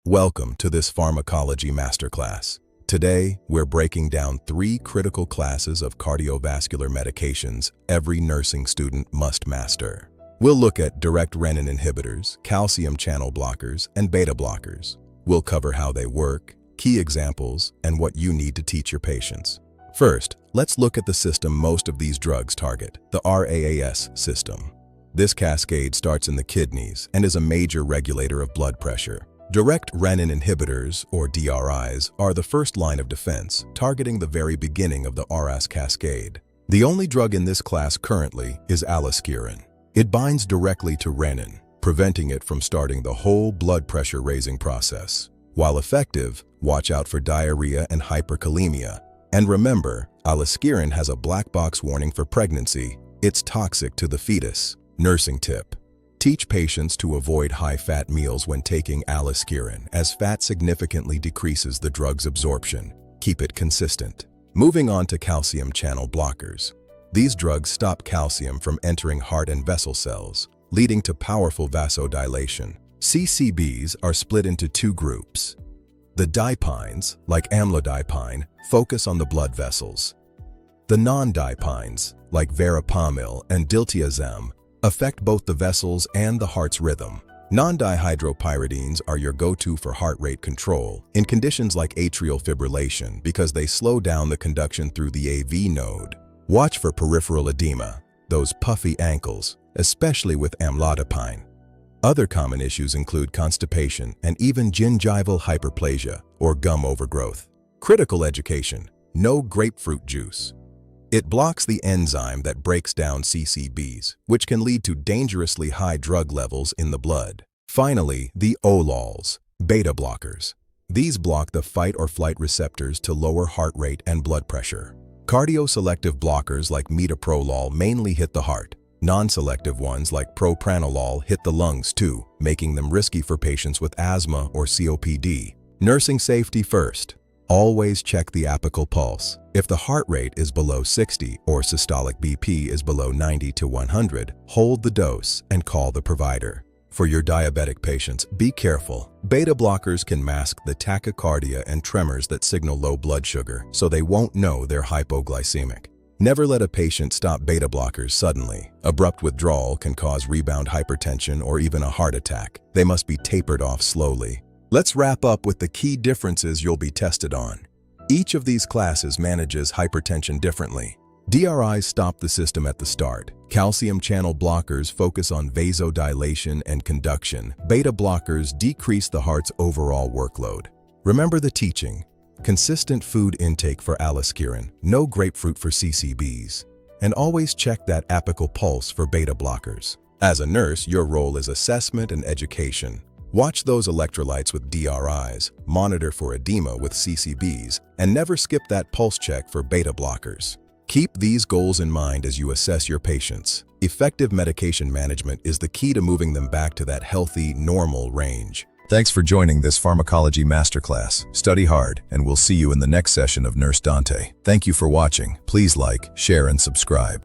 Welcome to this Pharmacology Masterclass. Today, we're breaking down 3 critical classes of cardiovascular medications every nursing student must master. We'll look at direct renin inhibitors, calcium channel blockers, and beta blockers. We'll cover how they work, key examples, and what you need to teach your patients. First, let's look at the system most of these drugs target, the RAAS system. This cascade starts in the kidneys and is a major regulator of blood pressure. Direct renin inhibitors, or DRIs, are the first line of defense, targeting the very beginning of the RAS cascade. The only drug in this class currently is aliskiren. It binds directly to renin, preventing it from starting the whole blood pressure-raising process. While effective, watch out for diarrhea and hyperkalemia. And remember, aliskiren has a black box warning for pregnancy. It's toxic to the fetus. Nursing tip: teach patients to avoid high-fat meals when taking aliskiren, as fat significantly decreases the drug's absorption. Keep it consistent. Moving on to calcium channel blockers. These drugs stop calcium from entering heart and vessel cells, leading to powerful vasodilation. CCBs are split into 2 groups. The dipines, like amlodipine, focus on the blood vessels. The non-dipines, like verapamil and diltiazem, affect both the vessels and the heart's rhythm. Non-dihydropyridines are your go-to for heart rate control in conditions like atrial fibrillation because they slow down the conduction through the AV node. Watch for peripheral edema, those puffy ankles, especially with amlodipine. Other common issues include constipation and even gingival hyperplasia or gum overgrowth. Critical education: no grapefruit juice. It blocks the enzyme that breaks down CCBs, which can lead to dangerously high drug levels in the blood. Finally, the OLOLs, beta blockers. These block the fight or flight receptors to lower heart rate and blood pressure. Cardioselective blockers like metoprolol mainly hit the heart. Non-selective ones like propranolol hit the lungs too, making them risky for patients with asthma or COPD. Nursing safety first. Always check the apical pulse. If the heart rate is below 60 or systolic BP is below 90 to 100, hold the dose and call the provider. For your diabetic patients, be careful. Beta blockers can mask the tachycardia and tremors that signal low blood sugar, so they won't know they're hypoglycemic. Never let a patient stop beta blockers suddenly. Abrupt withdrawal can cause rebound hypertension or even a heart attack. They must be tapered off slowly. Let's wrap up with the key differences you'll be tested on. Each of these classes manages hypertension differently. DRIs stop the system at the start. Calcium channel blockers focus on vasodilation and conduction. Beta blockers decrease the heart's overall workload. Remember the teaching: consistent food intake for aliskiren, no grapefruit for CCBs, and always check that apical pulse for beta blockers. As a nurse, your role is assessment and education. Watch those electrolytes with DRIs, monitor for edema with CCBs, and never skip that pulse check for beta blockers. Keep these goals in mind as you assess your patients. Effective medication management is the key to moving them back to that healthy, normal range. Thanks for joining this Pharmacology Masterclass. Study hard, and we'll see you in the next session of Nurse Dante. Thank you for watching. Please like, share, and subscribe.